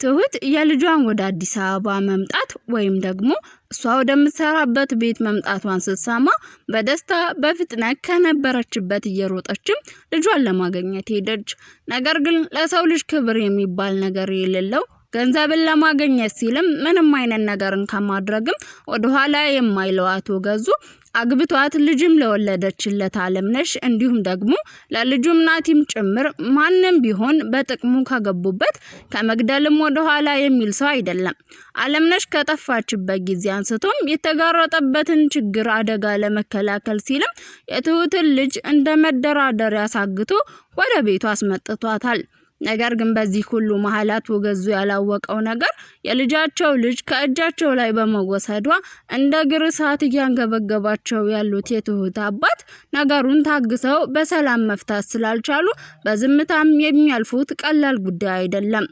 ትሁት የልጇን ወደ አዲስ አበባ መምጣት ወይም ደግሞ እሷ ወደምትሰራበት ቤት መምጣቷን ስትሰማ በደስታ በፍጥነት ከነበረችበት እየሮጠችም ልጇን ለማግኘት ሄደች። ነገር ግን ለሰው ልጅ ክብር የሚባል ነገር የሌለው ገንዘብን ለማግኘት ሲልም ምንም አይነት ነገርን ከማድረግም ወደ ኋላ የማይለው አቶ ገዙ አግብቷት ልጅም ለወለደችለት አለምነሽ እንዲሁም ደግሞ ለልጁም ናቲም ጭምር ማንንም ቢሆን በጥቅሙ ከገቡበት ከመግደልም ወደ ኋላ የሚል ሰው አይደለም። አለምነሽ ከጠፋችበት ጊዜ አንስቶም የተጋረጠበትን ችግር አደጋ ለመከላከል ሲልም የትሁትን ልጅ እንደ መደራደሪያ አሳግቶ ወደ ቤቱ አስመጥቷታል። ነገር ግን በዚህ ሁሉ መሐላት ወገዙ ያላወቀው ነገር የልጃቸው ልጅ ከእጃቸው ላይ በመወሰዷ እንደ ግርሳት እያንገበገባቸው ያሉት የትሁት አባት ነገሩን ታግሰው በሰላም መፍታት ስላልቻሉ በዝምታም የሚያልፉት ቀላል ጉዳይ አይደለም።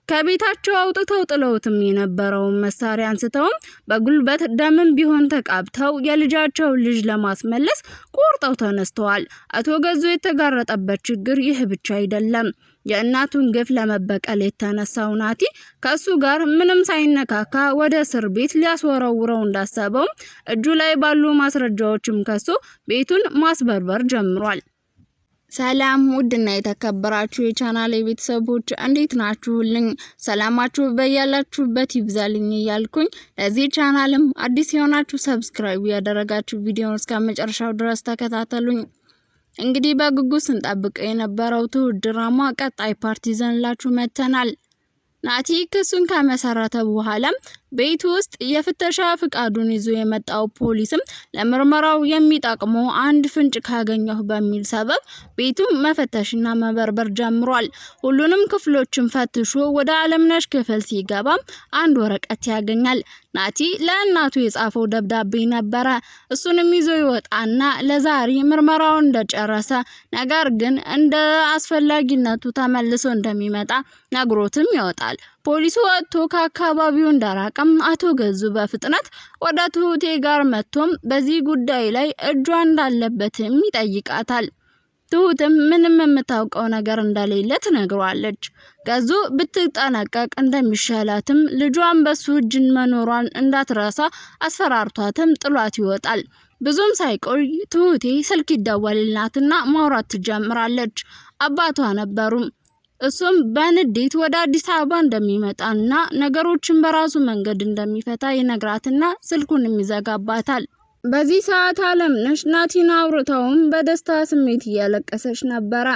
ከቤታቸው አውጥተው ጥለውትም የነበረውን መሳሪያ አንስተውም በጉልበት ደምም ቢሆን ተቃብተው የልጃቸው ልጅ ለማስመለስ ቆርጠው ተነስተዋል። አቶ ገዙ የተጋረጠበት ችግር ይህ ብቻ አይደለም። የእናቱን ግፍ ለመበቀል የተነሳው ናቲ ከሱ ጋር ምንም ሳይነካካ ወደ እስር ቤት ሊያስወረውረው እንዳሰበው እጁ ላይ ባሉ ማስረጃዎችም ከሱ ቤቱን ማስበርበር ጀምሯል። ሰላም ውድና የተከበራችሁ የቻናሌ ቤተሰቦች እንዴት ናችሁልኝ? ሰላማችሁ በያላችሁበት ይብዛልኝ እያልኩኝ ለዚህ ቻናልም አዲስ የሆናችሁ ሰብስክራይብ ያደረጋችሁ ቪዲዮውን እስከ መጨረሻው ድረስ ተከታተሉኝ። እንግዲህ በጉጉት ስንጠብቀው የነበረው ትሁት ድራማ ቀጣይ ፓርት ይዘንላችሁ መጥተናል። ናቲ ክሱን ከመሰረተ በኋላ ቤት ውስጥ የፍተሻ ፍቃዱን ይዞ የመጣው ፖሊስም ለምርመራው የሚጠቅመው አንድ ፍንጭ ካገኘው በሚል ሰበብ ቤቱን መፈተሽና መበርበር ጀምሯል። ሁሉንም ክፍሎችን ፈትሾ ወደ አለምነሽ ክፍል ሲገባም አንድ ወረቀት ያገኛል። ናቲ ለእናቱ የጻፈው ደብዳቤ ነበረ። እሱንም ይዞ ይወጣና ለዛሬ ምርመራውን እንደጨረሰ ነገር ግን እንደ አስፈላጊነቱ ተመልሶ እንደሚመጣ ነግሮትም ይወጣል። ፖሊሱ ወጥቶ ከአካባቢው እንደራቀም አቶ ገዙ በፍጥነት ወደ ትሁቴ ጋር መጥቶም በዚህ ጉዳይ ላይ እጇ እንዳለበትም ይጠይቃታል። ትሁትም ምንም የምታውቀው ነገር እንደሌለ ትነግሯለች። ገዙ ብትጠነቀቅ እንደሚሻላትም ልጇን በሱ እጅ መኖሯን እንዳትረሳ አስፈራርቷትም ጥሏት ይወጣል። ብዙም ሳይቆይ ትሁቴ ስልክ ይደወልላትና ማውራት ትጀምራለች። አባቷ ነበሩ። እሱም በንዴት ወደ አዲስ አበባ እንደሚመጣና ነገሮችን በራሱ መንገድ እንደሚፈታ ይነግራትና ስልኩን ይዘጋባታል። በዚህ ሰዓት አለምነሽ ናቲን አውርተውም በደስታ ስሜት እያለቀሰች ነበረ።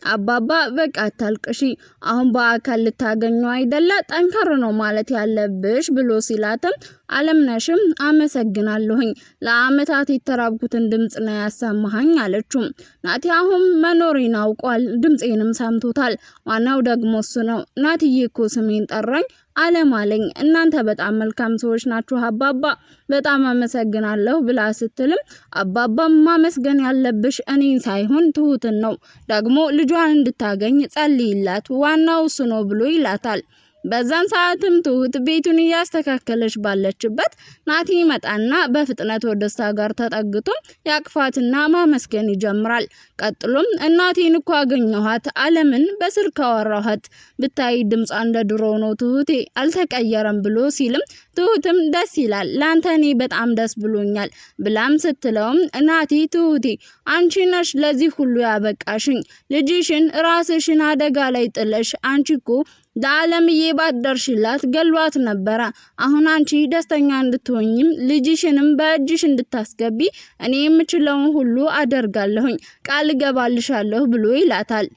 አባባ በቃ አታልቅሺ፣ አሁን በአካል ልታገኘው አይደለ ጠንከር ነው ማለት ያለብሽ ብሎ ሲላተም አለምነሽም አመሰግናለሁኝ ለአመታት የተራብኩትን ድምጽ ነው ያሰማኸኝ አለችው። ናቲ አሁን መኖሬን አውቋል፣ ድምጼንም ሰምቶታል። ዋናው ደግሞ እሱ ነው። ናቲዬ እኮ ስሜን ጠራኝ አለማለኝ። እናንተ በጣም መልካም ሰዎች ናችሁ አባባ፣ በጣም አመሰግናለሁ ብላ ስትልም አባባም ማመስገን ያለብሽ እኔን ሳይሆን ትሁትን ነው፣ ደግሞ ልጇን እንድታገኝ ጸልይላት፣ ዋናው እሱ ነው ብሎ ይላታል። በዛን ሰዓትም ትሁት ቤቱን እያስተካከለች ባለችበት ናቲ መጣና በፍጥነት ወደ እሷ ጋር ተጠግቶ ያቅፋትና ማመስገን ይጀምራል። ቀጥሎም እናቴን እኮ አገኘኋት፣ አለምን በስልክ አወራኋት፣ ብታይ ድምጿ እንደ ድሮ ነው ትሁቴ አልተቀየረም ብሎ ሲልም ትሁትም ደስ ይላል፣ ላንተ እኔ በጣም ደስ ብሎኛል ብላም ስትለውም እናቴ ትሁቴ አንቺ ነሽ ለዚህ ሁሉ ያበቃሽኝ፣ ልጅሽን ራስሽን አደጋ ላይ ጥለሽ አንቺ እኮ ለዓለምዬ ባደርሽላት ገሏት ነበረ። አሁን አንቺ ደስተኛ እንድትሆኝም ልጅሽንም በእጅሽ እንድታስገቢ እኔ የምችለውን ሁሉ አደርጋለሁኝ፣ ቃል ገባልሻለሁ ብሎ ይላታል።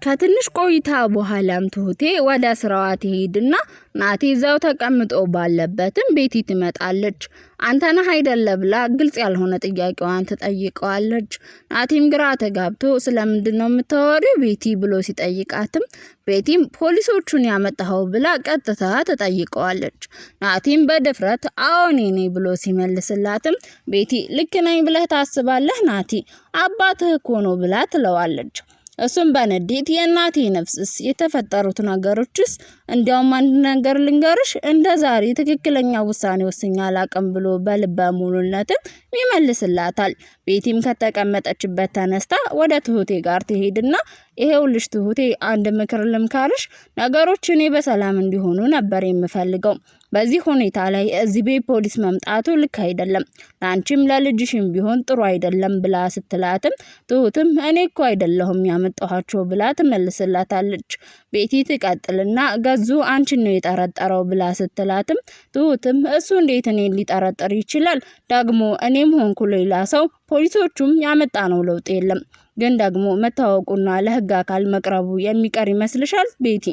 ከትንሽ ቆይታ በኋላም ትሁቴ ወደ ስራዋ ትሄድና ናቲ እዛው ተቀምጦ ባለበትም ቤቲ ትመጣለች። አንተ ነህ አይደለ ብላ ግልጽ ያልሆነ ጥያቄዋን ትጠይቀዋለች። ናቲም ግራ ተጋብቶ ስለምንድነው የምታወሪው ቤቲ ብሎ ሲጠይቃትም ቤቲም ፖሊሶቹን ያመጣው ብላ ቀጥታ ትጠይቀዋለች። ናቲም በድፍረት አዎ እኔ ነኝ ብሎ ሲመልስላትም ቤቲ ልክ ነኝ ብለህ ታስባለህ ናቲ? አባትህ እኮ ነው ብላ ትለዋለች። እሱም በንዴት የእናቴ ነፍስስ የተፈጠሩት ነገሮችስ እንዲያውም አንድ ነገር ልንገርሽ እንደዛሬ ትክክለኛ ውሳኔ ወስኛ አላቅም ብሎ በልበ ሙሉነትም ይመልስላታል። ቤቲም ከተቀመጠችበት ተነስታ ወደ ትሁቴ ጋር ትሄድና ይሄውልሽ ትሁቴ አንድ ምክር ልምካርሽ፣ ነገሮች እኔ በሰላም እንዲሆኑ ነበር የምፈልገው። በዚህ ሁኔታ ላይ እዚህ ቤት ፖሊስ መምጣቱ ልክ አይደለም፣ ላንቺም ለልጅሽም ቢሆን ጥሩ አይደለም ብላ ስትላትም ትሁትም እኔ እኮ አይደለሁም ያመጣኋቸው ብላ ትመልስላታለች። ቤቲ ትቀጥልና ገዙ አንቺን ነው የጠረጠረው ብላ ስትላትም ትሁትም እሱ እንዴት እኔን ሊጠረጥር ይችላል? ደግሞ እኔም ሆንኩ ሌላ ሰው ፖሊሶቹም ያመጣ ነው ለውጥ የለም። ግን ደግሞ መታወቁና ለህግ አካል መቅረቡ የሚቀር ይመስልሻል? ቤቲ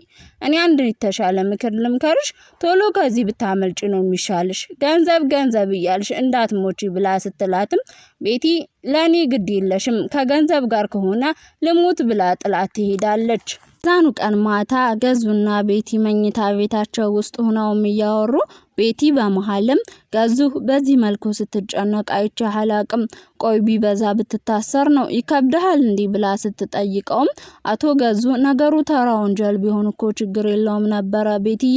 እኔ አንድ የተሻለ ምክር ልምከርሽ፣ ቶሎ ከዚህ ብታመልጭ ነው የሚሻልሽ። ገንዘብ ገንዘብ እያልሽ እንዳትሞቺ ብላ ስትላትም ቤቲ ለኔ ግድ የለሽም ከገንዘብ ጋር ከሆነ ልሙት ብላ ጥላት ትሄዳለች። ዛኑ ቀን ማታ ገዙና ቤቲ መኝታ ቤታቸው ውስጥ ሆነው እያወሩ ቤቲ በመሃልም ገዙ በዚህ መልኩ ስትጨነቅ አይቼህ አላቅም፣ ቆይ ቢበዛ ብትታሰር ነው ይከብድሃል እንዴ ብላ ስትጠይቀውም አቶ ገዙ ነገሩ ተራ ወንጀል ቢሆን እኮ ችግር የለውም ነበረ ቤትዬ፣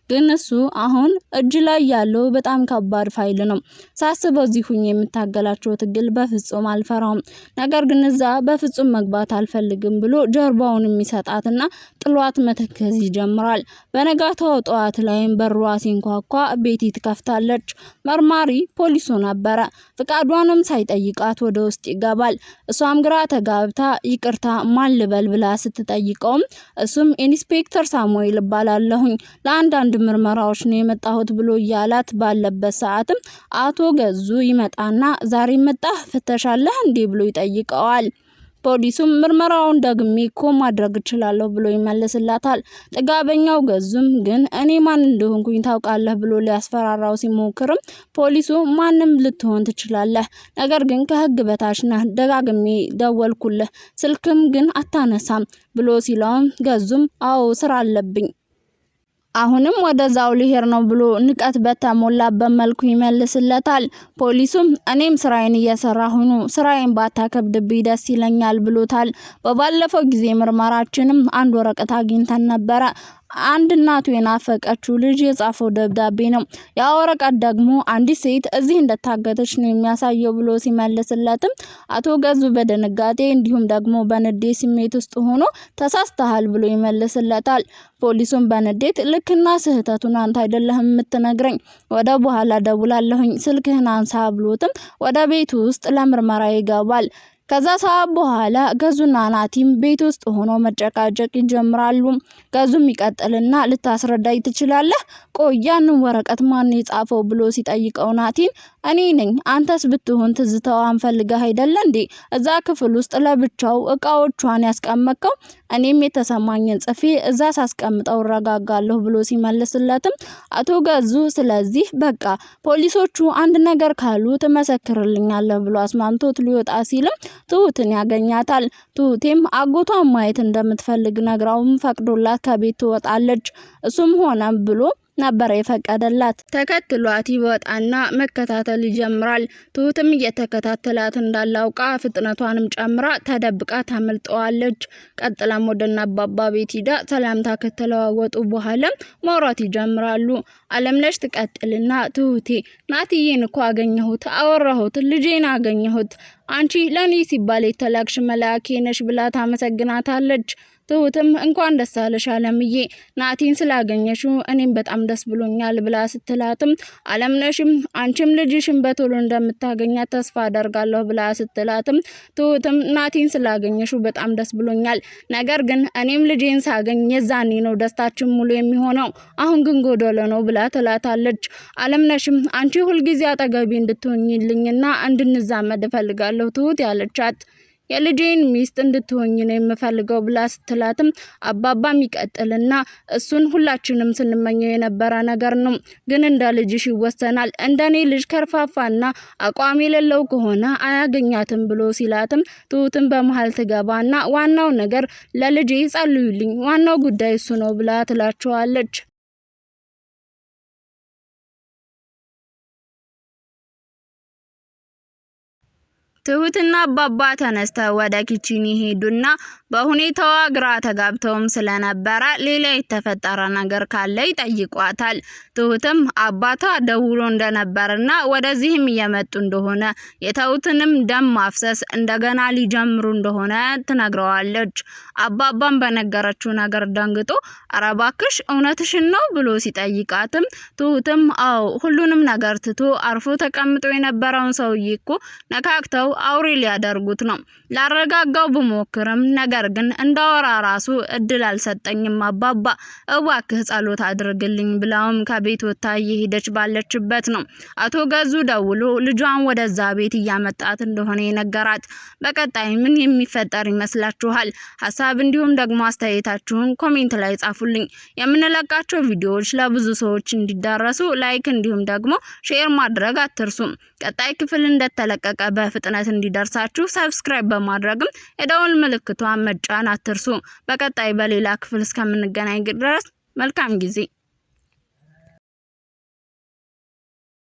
ግን እሱ አሁን እጅ ላይ ያለው በጣም ከባድ ፋይል ነው። ሳስበው እዚህ ሁኜ የምታገላቸው ትግል በፍጹም አልፈራውም። ነገር ግን እዛ በፍጹም መግባት አልፈልግም ብሎ ጀርባውን የሚሰጣትና ጥሏት መተከዝ ይጀምራል። በነጋታው ጠዋት ላይም በሯ ሲንኳኳ ቤቲ ትከፍታለች። መርማሪ ፖሊሱ ነበረ። ፍቃዷንም ሳይጠይቃት ወደ ውስጥ ይገባል። እሷም ግራ ተጋብታ ይቅርታ ማን ልበል ብላ ስትጠይቀውም እሱም ኢንስፔክተር ሳሙኤል እባላለሁኝ ለአንዳንድ ምርመራዎች ነው የመጣሁት ብሎ እያላት ባለበት ሰዓትም አቶ ገዙ ይመጣና ዛሬ መጣህ ፍተሻለህ እንዴ ብሎ ይጠይቀዋል። ፖሊሱም ምርመራውን ደግሜ እኮ ማድረግ እችላለሁ ብሎ ይመልስላታል። ጥጋበኛው ገዙም ግን እኔ ማን እንደሆንኩኝ ታውቃለህ ብሎ ሊያስፈራራው ሲሞክርም ፖሊሱ ማንም ልትሆን ትችላለህ፣ ነገር ግን ከህግ በታች ነህ፣ ደጋግሜ ደወልኩልህ ስልክም ግን አታነሳም ብሎ ሲለውም ገዙም አዎ ስራ አለብኝ አሁንም ወደዛው ሊሄድ ነው ብሎ ንቀት በተሞላበት መልኩ ይመልስለታል። ፖሊሱም እኔም ስራዬን እየሰራሁ ነው፣ ስራዬን ባታከብድብኝ ደስ ይለኛል ብሎታል። በባለፈው ጊዜ ምርመራችንም አንድ ወረቀት አግኝተን ነበረ። አንድ እናቱ የናፈቀችው ልጅ የጻፈው ደብዳቤ ነው። ያ ወረቀት ደግሞ አንዲት ሴት እዚህ እንደታገተች ነው የሚያሳየው ብሎ ሲመልስለትም አቶ ገዙ በድንጋጤ እንዲሁም ደግሞ በንዴት ስሜት ውስጥ ሆኖ ተሳስተሃል ብሎ ይመልስለታል። ፖሊሱም በንዴት ልክና ስህተቱን አንተ አይደለህም የምትነግረኝ፣ ወደ በኋላ ደውላለሁኝ ስልክህን አንሳ ብሎትም ወደ ቤቱ ውስጥ ለምርመራ ይገባል። ከዛ ሰዓት በኋላ ገዙና ናቲም ቤት ውስጥ ሆኖ መጨቃጨቅ ይጀምራሉ። ገዙም ይቀጥልና ልታስረዳኝ ትችላለህ? ቆይ ያንን ወረቀት ማን የጻፈው ብሎ ሲጠይቀው ናቲም እኔ ነኝ፣ አንተስ ብትሆን ትዝታዋን ፈልገህ አይደለ እንዴ እዛ ክፍል ውስጥ ለብቻው እቃዎቿን ያስቀመጥከው? እኔም የተሰማኝን ጽፌ እዛ ሳስቀምጠው ረጋጋለሁ ብሎ ሲመልስለትም አቶ ገዙ ስለዚህ በቃ ፖሊሶቹ አንድ ነገር ካሉ ትመሰክርልኛለህ ብሎ አስማምቶት ሊወጣ ሲልም ትሁትን ያገኛታል። ትሁቴም አጎቷን ማየት እንደምትፈልግ ነግራውም ፈቅዶላት ከቤት ትወጣለች። እሱም ሆነ ብሎ ነበር የፈቀደላት። ተከትሏት ይወጣና መከታተል ይጀምራል። ትሁትም እየተከታተላት እንዳላውቃ ፍጥነቷንም ጨምራ ተደብቃ ታመልጠዋለች። ቀጥላም ወደና አባባ ቤት ሂዳ ሰላምታ ከተለዋወጡ በኋላም ማውራት ይጀምራሉ። አለምነሽ ትቀጥልና ትሁቴ ናቲዬን እኮ አገኘሁት፣ አወራሁት፣ ልጄን አገኘሁት፣ አንቺ ለኔ ሲባል የተላክሽ መልአኬ ነሽ ብላ ታመሰግናታለች። ትሁትም እንኳን ደስ አለሽ አለምዬ፣ ናቲን ስላገኘሽው እኔም በጣም ደስ ብሎኛል ብላ ስትላትም አለምነሽም አንቺም ልጅሽን በቶሎ እንደምታገኛት ተስፋ አደርጋለሁ ብላ ስትላትም ትሁትም ናቲን ስላገኘሽው በጣም ደስ ብሎኛል፣ ነገር ግን እኔም ልጄን ሳገኝ የዛኔ ነው ደስታችን ሙሉ የሚሆነው፣ አሁን ግን ጎደሎ ነው ብላ ትላታለች። አለምነሽም አንቺ ሁልጊዜ አጠገቤ እንድትሆኝልኝና እንድንዛመድ እፈልጋለሁ ትሁት ያለቻት የልጄን ሚስት እንድትሆኝ ነው የምፈልገው ብላ ስትላትም አባባም ይቀጥልና እሱን ሁላችንም ስንመኘው የነበረ ነገር ነው፣ ግን እንደ ልጅሽ ይወሰናል፣ እንደኔ ልጅ ከርፋፋና አቋም የሌለው ከሆነ አያገኛትም ብሎ ሲላትም ትሁትም በመሃል ትገባና ዋናው ነገር ለልጄ ጸልዩልኝ፣ ዋናው ጉዳይ እሱ ነው ብላ ትላቸዋለች። ትሁትና አባባ ተነስተው ወደ ኪችን ሄዱና በሁኔታዋ ግራ ተጋብተውም ስለነበረ ሌላ የተፈጠረ ነገር ካለ ይጠይቋታል። ትሁትም አባቷ ደውሎ እንደነበርና ወደዚህም እየመጡ እንደሆነ የተውትንም ደም ማፍሰስ እንደገና ሊጀምሩ እንደሆነ ትነግረዋለች። አባባም በነገረችው ነገር ደንግጦ ኧረ እባክሽ እውነትሽን ነው ብሎ ሲጠይቃትም ትሁትም አዎ ሁሉንም ነገር ትቶ አርፎ ተቀምጦ የነበረውን ሰውዬ እኮ ነካክተው አውሬ ሊያደርጉት ነው። ላረጋጋው ብሞክርም ነገር ግን እንዳወራ ራሱ እድል አልሰጠኝም። አባባ እባክህ ጸሎት አድርግልኝ ብላውም ከቤት ወጣ እየሄደች ባለችበት ነው አቶ ገዙ ደውሎ ልጇን ወደዛ ቤት እያመጣት እንደሆነ የነገራት። በቀጣይ ምን የሚፈጠር ይመስላችኋል? ሐሳብ እንዲሁም ደግሞ አስተያየታችሁን ኮሜንት ላይ ጻፉልኝ። የምንለቃቸው ቪዲዮዎች ለብዙ ሰዎች እንዲዳረሱ ላይክ እንዲሁም ደግሞ ሼር ማድረግ አትርሱ። ቀጣይ ክፍል እንደተለቀቀ በፍጥነት እንዲደርሳችሁ ሰብስክራይብ በማድረግም የደወል ምልክቷን መጫን አትርሱ። በቀጣይ በሌላ ክፍል እስከምንገናኝ ድረስ መልካም ጊዜ